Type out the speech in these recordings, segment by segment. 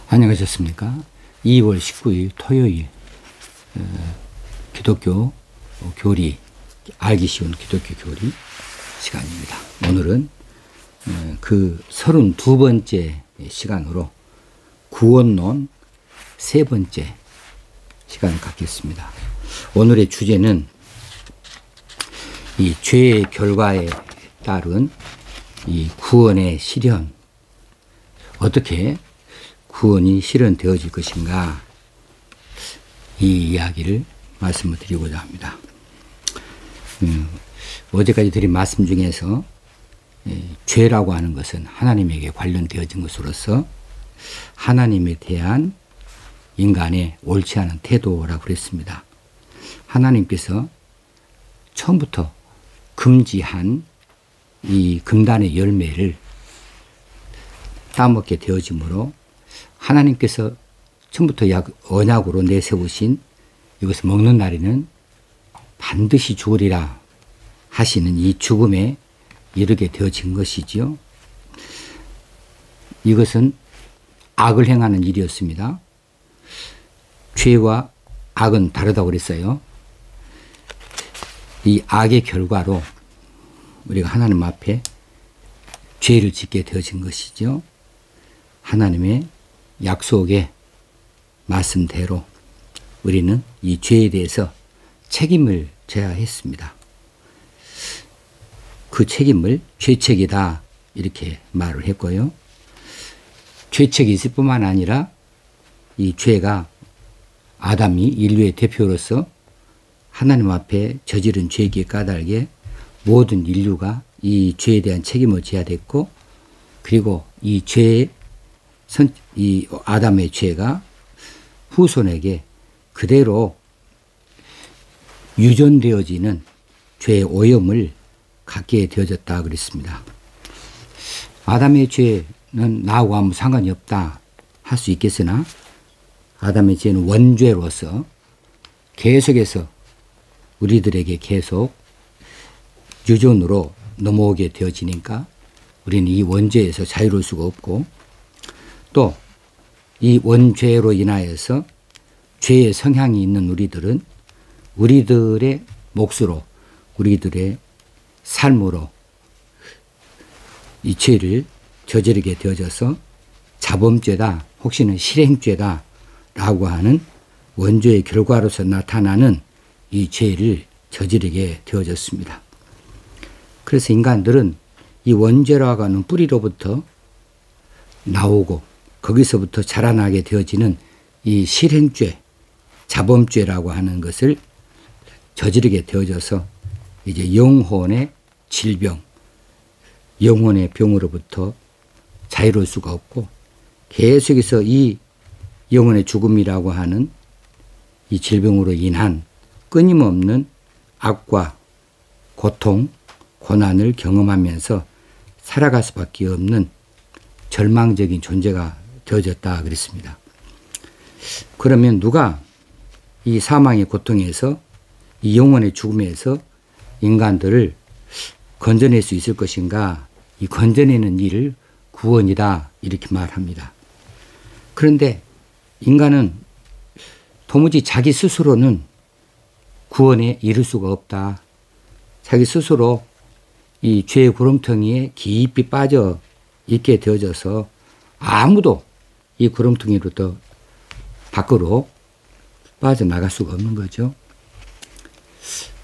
안녕하셨습니까? 2월 19일 토요일 기독교 교리, 알기 쉬운 기독교 교리 시간입니다. 오늘은 그 32번째 시간으로 구원론 세 번째 시간을 갖겠습니다. 오늘의 주제는 이 죄의 결과에 따른 이 구원의 실현, 어떻게 구원이 실현되어질 것인가, 이 이야기를 말씀을 드리고자 합니다. 어제까지 드린 말씀 중에서 죄라고 하는 것은 하나님에게 관련되어진 것으로서 하나님에 대한 인간의 옳지 않은 태도라고 그랬습니다. 하나님께서 처음부터 금지한 이 금단의 열매를 따먹게 되어지므로 하나님께서 처음부터 언약으로 내세우신 이것을 먹는 날에는 반드시 죽으리라 하시는 이 죽음에 이르게 되어진 것이지요. 이것은 악을 행하는 일이었습니다. 죄와 악은 다르다고 그랬어요. 이 악의 결과로 우리가 하나님 앞에 죄를 짓게 되어진 것이죠. 하나님의 약속의 말씀대로 우리는 이 죄에 대해서 책임을 져야 했습니다. 그 책임을 죄책이다 이렇게 말을 했고요. 죄책이 있을 뿐만 아니라 이 죄가 아담이 인류의 대표로서 하나님 앞에 저지른 죄기에 까닭에 모든 인류가 이 죄에 대한 책임을 져야 됐고, 그리고 이 죄의 이 아담의 죄가 후손에게 그대로 유전되어지는 죄의 오염을 갖게 되어졌다 그랬습니다. 아담의 죄는 나하고 아무 상관이 없다 할 수 있겠으나 아담의 죄는 원죄로서 계속해서 우리들에게 계속 유전으로 넘어오게 되어지니까 우리는 이 원죄에서 자유로울 수가 없고, 또 이 원죄로 인하여서 죄의 성향이 있는 우리들은 우리들의 몫으로, 우리들의 삶으로 이 죄를 저지르게 되어져서 자범죄다, 혹시는 실행죄다 라고 하는 원죄의 결과로서 나타나는 이 죄를 저지르게 되어졌습니다. 그래서 인간들은 이 원죄라고 하는 뿌리로부터 나오고 거기서부터 자라나게 되어지는 이 실행죄, 자범죄라고 하는 것을 저지르게 되어져서 이제 영혼의 질병, 영혼의 병으로부터 자유로울 수가 없고, 계속해서 이 영혼의 죽음이라고 하는 이 질병으로 인한 끊임없는 악과 고통, 고난을 경험하면서 살아갈 수밖에 없는 절망적인 존재가 되어졌다 그랬습니다. 그러면 누가 이 사망의 고통에서, 이 영혼의 죽음에서 인간들을 건져낼 수 있을 것인가? 이 건져내는 일을 구원이다 이렇게 말합니다. 그런데 인간은 도무지 자기 스스로는 구원에 이를 수가 없다. 자기 스스로 이 죄의 구렁텅이에 깊이 빠져 있게 되어져서 아무도 이 구렁텅이로부터 밖으로 빠져나갈 수가 없는 거죠.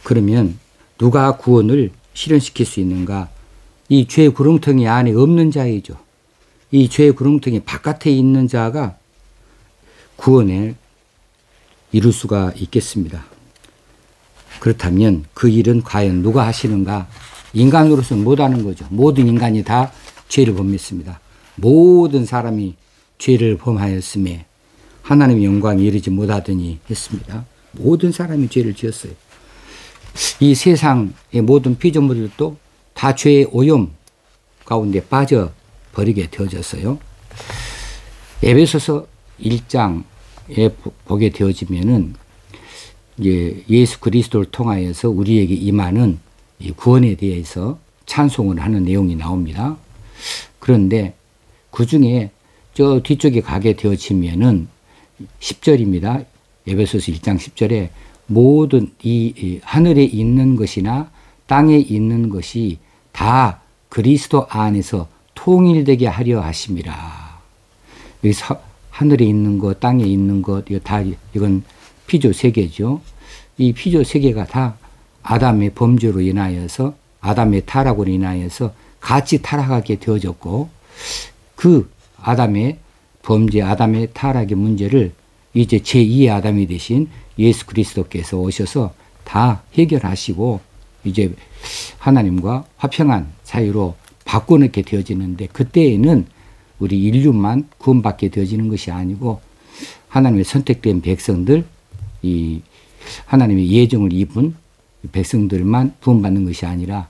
그러면 누가 구원을 실현시킬 수 있는가? 이 죄의 구렁텅이 안에 없는 자이죠. 이 죄의 구렁텅이 바깥에 있는 자가 구원을 이룰 수가 있겠습니다. 그렇다면 그 일은 과연 누가 하시는가? 인간으로서는 못하는 거죠. 모든 인간이 다 죄를 범했습니다. 모든 사람이 죄를 범하였음에 하나님의 영광에 이르지 못하더니 했습니다. 모든 사람이 죄를 지었어요. 이 세상의 모든 피조물들도 다 죄의 오염 가운데 빠져버리게 되어졌어요. 에베소서 1장에 보게 되어지면은 예수 그리스도를 통하여서 우리에게 임하는 이 구원에 대해서 찬송을 하는 내용이 나옵니다. 그런데 그 중에 저 뒤쪽에 가게 되어지면은 10절입니다. 에베소서 1장 10절에 모든 이 하늘에 있는 것이나 땅에 있는 것이 다 그리스도 안에서 통일되게 하려 하심이라. 여기서 하늘에 있는 것, 땅에 있는 것, 이건 피조 세계죠. 이 피조 세계가 다 아담의 범죄로 인하여서, 아담의 타락으로 인하여서 같이 타락하게 되어졌고, 그 아담의 범죄, 아담의 타락의 문제를 이제 제2의 아담이 되신 예수 그리스도께서 오셔서 다 해결하시고 이제 하나님과 화평한 사이로 바꿔놓게 되어지는데, 그때에는 우리 인류만 구원받게 되어지는 것이 아니고 하나님의 선택된 백성들, 이 하나님의 예정을 입은 백성들만 구원받는 것이 아니라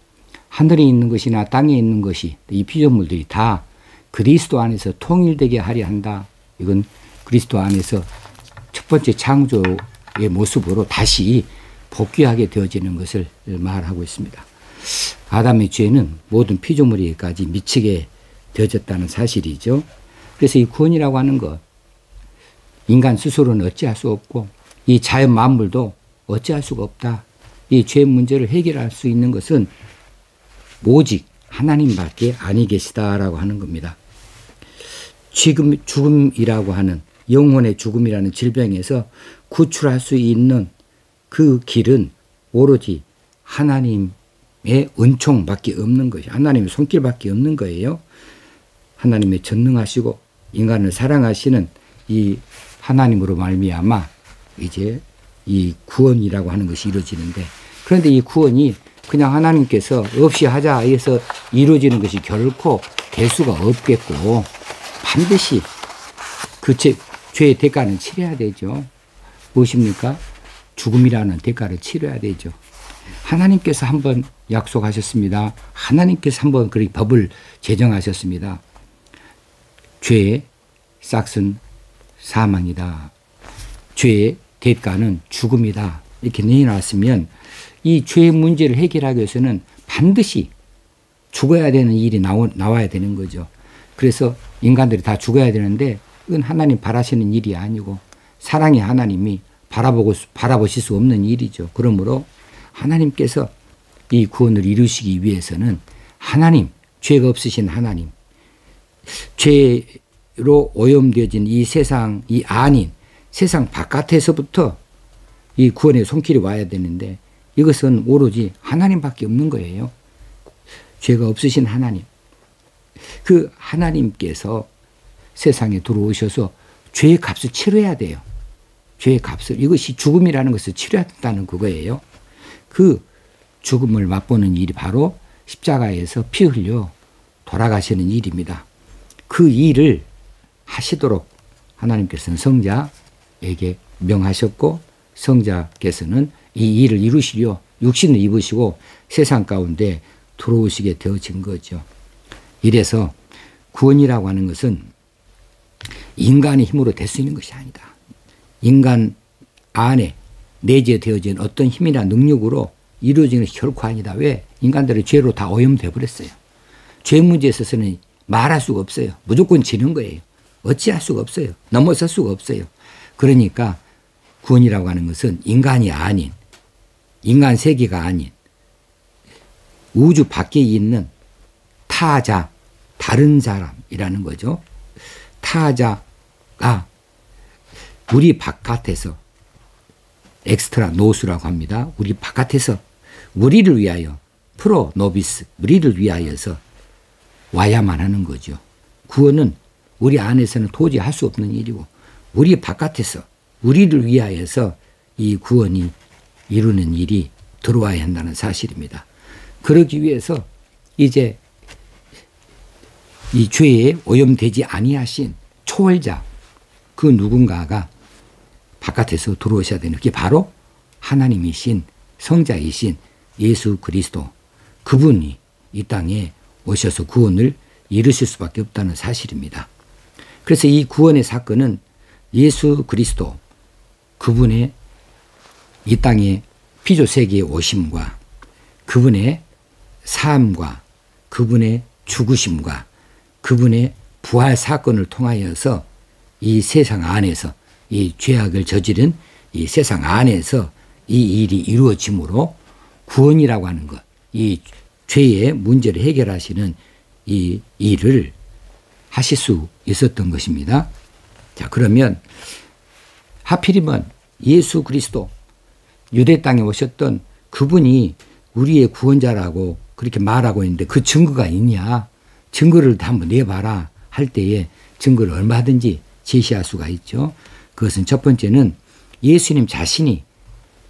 하늘에 있는 것이나 땅에 있는 것이, 이 피조물들이 다 그리스도 안에서 통일되게 하려 한다. 이건 그리스도 안에서 첫 번째 창조의 모습으로 다시 복귀하게 되어지는 것을 말하고 있습니다. 아담의 죄는 모든 피조물에게까지 미치게 되어졌다는 사실이죠. 그래서 이 구원이라고 하는 것, 인간 스스로는 어찌할 수 없고 이 자연 만물도 어찌할 수가 없다. 이 죄 문제를 해결할 수 있는 것은 오직 하나님밖에 아니 계시다라고 하는 겁니다. 죽음이라고 하는, 영혼의 죽음이라는 질병에서 구출할 수 있는 그 길은 오로지 하나님의 은총밖에 없는 것이, 하나님의 손길밖에 없는 거예요. 하나님의 전능하시고 인간을 사랑하시는 이 하나님으로 말미암아 이제 이 구원이라고 하는 것이 이루어지는데, 그런데 이 구원이 그냥 하나님께서 없이 하자 해서 이루어지는 것이 결코 될 수가 없겠고, 반드시 그 죄의 대가는 치러야 되죠. 무엇입니까? 죽음이라는 대가를 치러야 되죠. 하나님께서 한번 약속하셨습니다. 하나님께서 한번 그 법을 제정하셨습니다. 죄의 싹은 사망이다. 죄의 대가는 죽음이다. 이렇게 내놨으면 이 죄의 문제를 해결하기 위해서는 반드시 죽어야 되는 일이 나와야 되는 거죠. 그래서 인간들이 다 죽어야 되는데 이건 하나님 바라시는 일이 아니고 사랑의 하나님이 바라보실 수 없는 일이죠. 그러므로 하나님께서 이 구원을 이루시기 위해서는 하나님, 죄가 없으신 하나님, 죄로 오염되어진 이 세상, 이 아닌 세상 바깥에서부터 이 구원의 손길이 와야 되는데 이것은 오로지 하나님밖에 없는 거예요. 죄가 없으신 하나님. 그 하나님께서 세상에 들어오셔서 죄의 값을 치러야 돼요. 죄의 값을. 이것이 죽음이라는 것을 치러야 된다는 그거예요. 그 죽음을 맛보는 일이 바로 십자가에서 피 흘려 돌아가시는 일입니다. 그 일을 하시도록 하나님께서는 성자에게 명하셨고, 성자께서는 이 일을 이루시려 육신을 입으시고 세상 가운데 들어오시게 되어진 거죠. 이래서 구원이라고 하는 것은 인간의 힘으로 될 수 있는 것이 아니다. 인간 안에 내재되어진 어떤 힘이나 능력으로 이루어지는 것이 결코 아니다. 왜? 인간들의 죄로 다 오염되어 버렸어요. 죄 문제에 있어서는 말할 수가 없어요. 무조건 지는 거예요. 어찌할 수가 없어요. 넘어설 수가 없어요. 그러니까 구원이라고 하는 것은 인간이 아닌, 인간 세계가 아닌 우주 밖에 있는 타자, 다른 사람이라는 거죠. 타자가 우리 바깥에서, 엑스트라 노스라고 합니다. 우리 바깥에서 우리를 위하여, 프로 노비스, 우리를 위하여서 와야만 하는 거죠. 구원은 우리 안에서는 도저히 할 수 없는 일이고 우리 바깥에서 우리를 위하여서 이 구원이 이루는 일이 들어와야 한다는 사실입니다. 그러기 위해서 이제 이 죄에 오염되지 아니하신 초월자, 그 누군가가 바깥에서 들어오셔야 되는 게 바로 하나님이신 성자이신 예수 그리스도, 그분이 이 땅에 오셔서 구원을 이루실 수밖에 없다는 사실입니다. 그래서 이 구원의 사건은 예수 그리스도, 그분의 이 땅에 피조 세계에 오심과 그분의 삶과 그분의 죽으심과 그분의 부활 사건을 통하여서 이 세상 안에서 이 죄악을 저지른 이 세상 안에서 이 일이 이루어지므로 구원이라고 하는 것, 이 죄의 문제를 해결하시는 이 일을 하실 수 있었던 것입니다. 자, 그러면 하필이면 예수 그리스도 유대 땅에 오셨던 그분이 우리의 구원자라고 그렇게 말하고 있는데 그 증거가 있냐? 증거를 한번 내봐라 할 때에 증거를 얼마든지 제시할 수가 있죠. 그것은 첫 번째는 예수님 자신이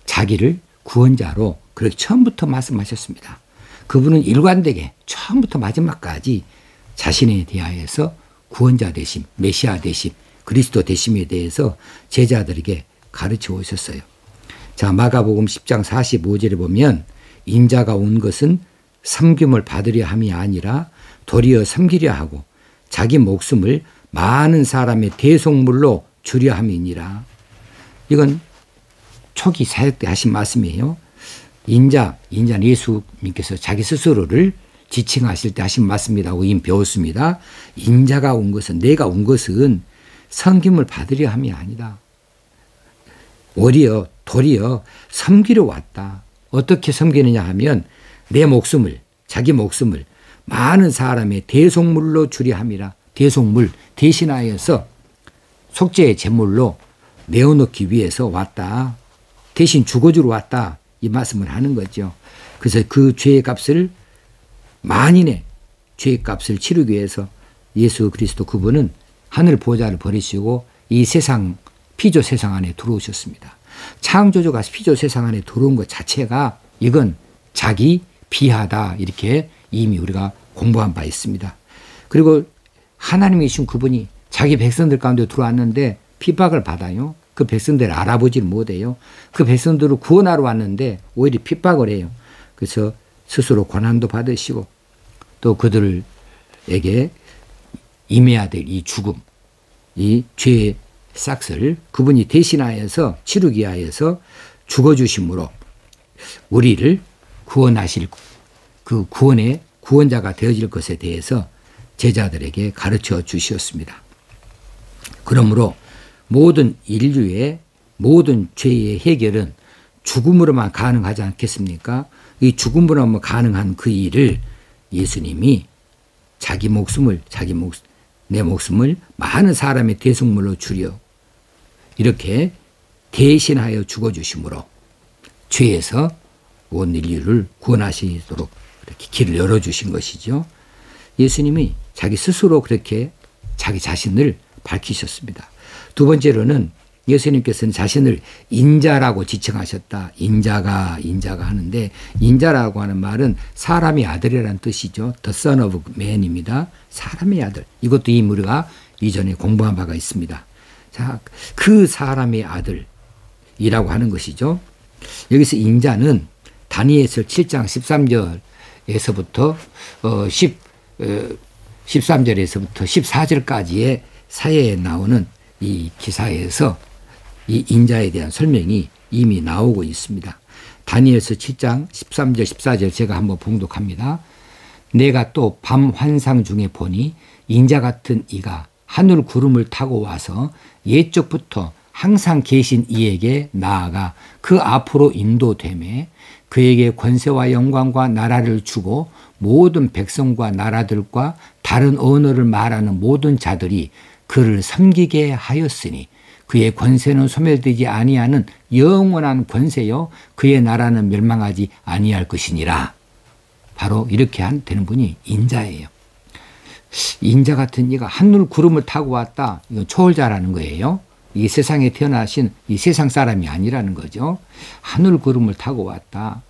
자기를 구원자로 그렇게 처음부터 말씀하셨습니다. 그분은 일관되게 처음부터 마지막까지 자신에 대하여서 구원자 되심, 메시아 되심, 그리스도 되심에 대해서 제자들에게 가르쳐 오셨어요. 자, 마가복음 10장 45절에 보면 인자가 온 것은 섬김을 받으려 함이 아니라 도리어 섬기려 하고 자기 목숨을 많은 사람의 대속물로 주려 함이니라. 이건 초기 사역 때 하신 말씀이에요. 인자는 예수님께서 자기 스스로를 지칭하실 때 하신 말씀이라고 이미 배웠습니다. 인자가 온 것은, 내가 온 것은 섬김을 받으려 함이 아니다. 도리어 섬기러 왔다. 어떻게 섬기느냐 하면 내 목숨을, 자기 목숨을 많은 사람의 대속물로 주려 함이라. 대속물, 대신하여서 속죄의 제물로 내어놓기 위해서 왔다. 대신 죽어주러 왔다. 이 말씀을 하는 거죠. 그래서 그 죄의 값을, 만인의 죄의 값을 치르기 위해서 예수 그리스도 그분은 하늘 보좌를 버리시고 이 세상, 피조 세상 안에 들어오셨습니다. 창조주가 피조 세상 안에 들어온 것 자체가 이건 자기 비하다. 이렇게 이미 우리가 공부한 바 있습니다. 그리고 하나님이신 그분이 자기 백성들 가운데 들어왔는데 핍박을 받아요. 그 백성들을 알아보질 못해요. 그 백성들을 구원하러 왔는데 오히려 핍박을 해요. 그래서 스스로 고난도 받으시고 또 그들에게 임해야 될 이 죽음, 이 죄의 싹을 그분이 대신하여서 치르기 위하여서 죽어주심으로 우리를 구원하실 그 구원의 구원자가 되어질 것에 대해서 제자들에게 가르쳐 주셨습니다. 그러므로 모든 인류의 모든 죄의 해결은 죽음으로만 가능하지 않겠습니까? 이 죽음으로만 가능한 그 일을 예수님이 내 목숨을 많은 사람의 대속물로 주려 이렇게 대신하여 죽어주심으로 죄에서 온 인류를 구원하시도록 이렇게 길을 열어주신 것이죠. 예수님이 자기 스스로 그렇게 자기 자신을 밝히셨습니다. 두 번째로는 예수님께서는 자신을 인자라고 지칭하셨다. 인자가 하는데 인자라고 하는 말은 사람의 아들이라는 뜻이죠. The Son of Man입니다. 사람의 아들. 이것도 이미 우리가 이전에 공부한 바가 있습니다. 자, 그 사람의 아들이라고 하는 것이죠. 여기서 인자는 다니엘서 7장 13절에서부터 13절에서부터 14절까지의 사회에 나오는 이 기사에서 이 인자에 대한 설명이 이미 나오고 있습니다. 다니엘서 7장 13절 14절 제가 한번 봉독합니다. 내가 또 밤 환상 중에 보니 인자 같은 이가 하늘 구름을 타고 와서 옛적부터 항상 계신 이에게 나아가 그 앞으로 인도되매 그에게 권세와 영광과 나라를 주고 모든 백성과 나라들과 다른 언어를 말하는 모든 자들이 그를 섬기게 하였으니 그의 권세는 소멸되지 아니하는 영원한 권세요 그의 나라는 멸망하지 아니할 것이니라. 바로 이렇게 되는 분이 인자예요. 인자 같은 이가 하늘 구름을 타고 왔다. 이건 초월자라는 거예요. 이 세상에 태어나신 이 세상 사람이 아니라는 거죠. 하늘 구름을 타고 왔다.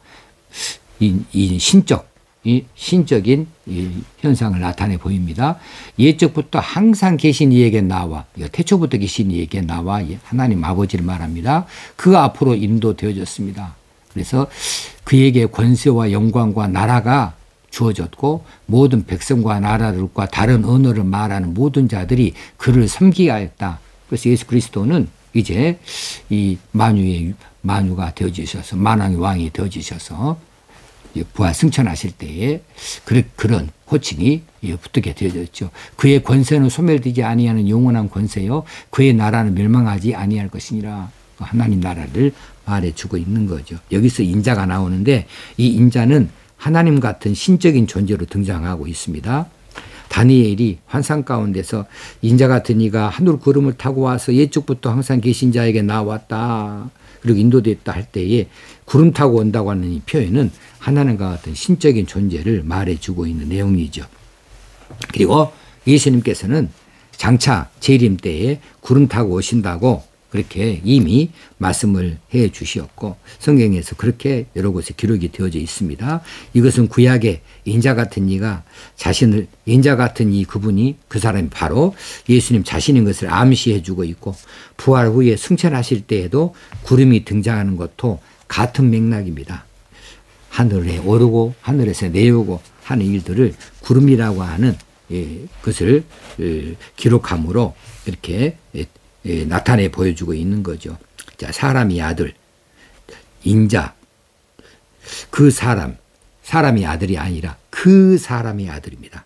이 신적인 이 현상을 나타내 보입니다. 옛적부터 항상 계신 이에게 나와, 태초부터 계신 이에게 나와 하나님 아버지를 말합니다. 그 앞으로 인도되어졌습니다. 그래서 그에게 권세와 영광과 나라가 주어졌고 모든 백성과 나라들과 다른 언어를 말하는 모든 자들이 그를 섬기게 하였다. 그래서 예수 그리스도는 이제 이 만유가 되어지셔서 만왕의 왕이 되어지셔서 부활 승천하실 때에 그런 호칭이 붙게 되어졌죠. 그의 권세는 소멸되지 아니하는 영원한 권세요. 그의 나라는 멸망하지 아니할 것이니라. 하나님 나라를 말해주고 있는 거죠. 여기서 인자가 나오는데 이 인자는 하나님 같은 신적인 존재로 등장하고 있습니다. 다니엘이 환상 가운데서 인자 같은 이가 하늘 구름을 타고 와서 예측부터 항상 계신 자에게 나왔다. 그리고 인도됐다 할 때에 구름 타고 온다고 하는 이 표현은 하나님과 같은 신적인 존재를 말해주고 있는 내용이죠. 그리고 예수님께서는 장차 재림 때에 구름 타고 오신다고 그렇게 이미 말씀을 해 주셨고 성경에서 그렇게 여러 곳에 기록이 되어져 있습니다. 이것은 구약의 인자 같은 이가 자신을 인자 같은 이 그분이 그 사람이 바로 예수님 자신인 것을 암시해 주고 있고 부활 후에 승천하실 때에도 구름이 등장하는 것도 같은 맥락입니다. 하늘에 오르고 하늘에서 내려오고 하는 일들을 구름이라고 하는 것을 기록함으로 이렇게 나타내 보여주고 있는 거죠. 자, 사람이 아들, 인자, 그 사람이 아들이 아니라 그 사람이 아들입니다.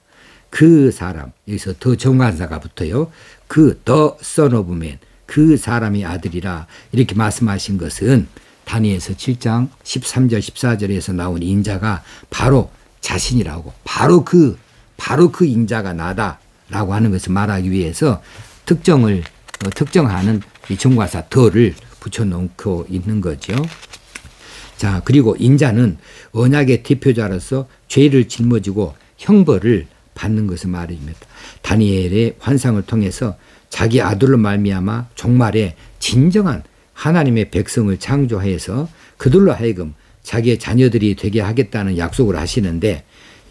그 사람, 여기서 더 정관사가 붙어요. 그 the son of man, 그 사람이 아들이라 이렇게 말씀하신 것은 다니엘서 7장 13절 14절에서 나온 인자가 바로 자신이라고 바로 그 인자가 나다라고 하는 것을 말하기 위해서 특정하는 이 정관사 더를 붙여놓고 있는 거죠. 자, 그리고 인자는 언약의 대표자로서 죄를 짊어지고 형벌을 받는 것을 말해줍니다. 다니엘의 환상을 통해서 자기 아들로 말미암아 종말에 진정한 하나님의 백성을 창조해서 그들로 하여금 자기의 자녀들이 되게 하겠다는 약속을 하시는데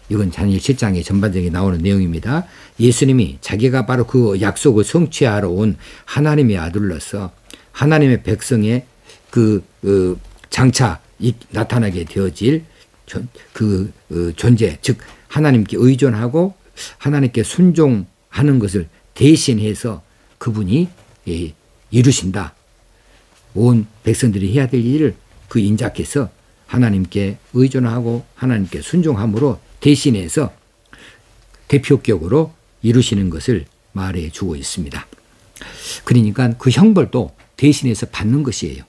이건 다니엘 7장에 전반적인 나오는 내용입니다. 예수님이 자기가 바로 그 약속을 성취하러 온 하나님의 아들로서 하나님의 백성의 장차 나타나게 되어질 존재, 즉 하나님께 의존하고 하나님께 순종하는 것을 대신해서 그분이 이루신다. 온 백성들이 해야 될 일을 그 인자께서 하나님께 의존하고 하나님께 순종함으로 대신해서 대표격으로 이루시는 것을 말해 주고 있습니다. 그러니까 그 형벌도 대신해서 받는 것이에요.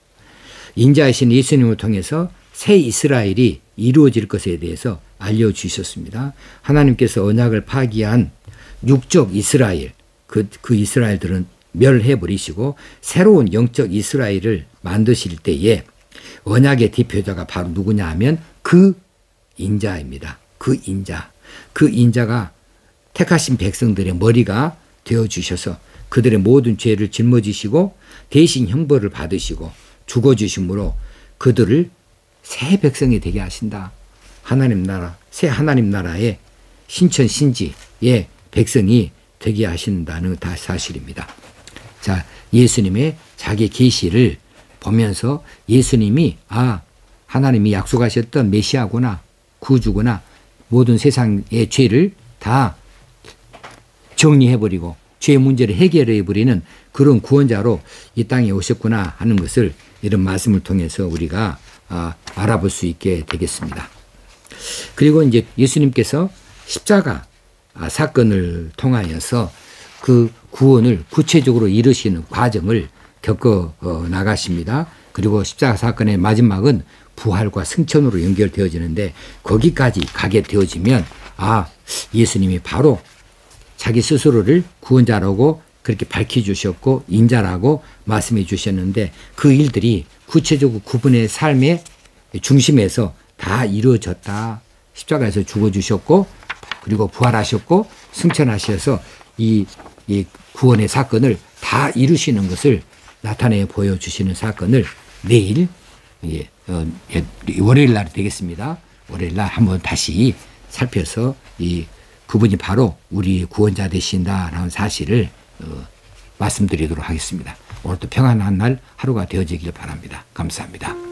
인자이신 예수님을 통해서 새 이스라엘이 이루어질 것에 대해서 알려주셨습니다. 하나님께서 언약을 파기한 육적 이스라엘, 그 이스라엘들은 멸해버리시고 새로운 영적 이스라엘을 만드실 때에 언약의 대표자가 바로 누구냐 하면 그 인자입니다. 그 인자가 택하신 백성들의 머리가 되어주셔서 그들의 모든 죄를 짊어지시고 대신 형벌을 받으시고 죽어주심으로 그들을 새 백성이 되게 하신다. 하나님 나라, 새 하나님 나라의 신천 신지의 백성이 되게 하신다는 다 사실입니다. 자, 예수님의 자기 계시를 보면서 예수님이 하나님이 약속하셨던 메시아구나, 구주구나, 모든 세상의 죄를 다 정리해버리고 죄의 문제를 해결해버리는 그런 구원자로 이 땅에 오셨구나 하는 것을 이런 말씀을 통해서 우리가 알아볼 수 있게 되겠습니다. 그리고 이제 예수님께서 십자가 사건을 통하여서 그 구원을 구체적으로 이루시는 과정을 겪어 나가십니다. 그리고 십자가 사건의 마지막은 부활과 승천으로 연결되어지는데 거기까지 가게 되어지면 예수님이 바로 자기 스스로를 구원자라고 그렇게 밝혀주셨고 인자라고 말씀해 주셨는데 그 일들이 구체적으로 그분의 삶의 중심에서 다 이루어졌다. 십자가에서 죽어주셨고 그리고 부활하셨고 승천하셔서 이 구원의 사건을 다 이루시는 것을 나타내 보여주시는 사건을 내일 월요일 날 되겠습니다. 월요일 날 한번 다시 살펴서 그분이 바로 우리 구원자 되신다라는 사실을 말씀드리도록 하겠습니다. 오늘도 평안한 날 하루가 되어지길 바랍니다. 감사합니다.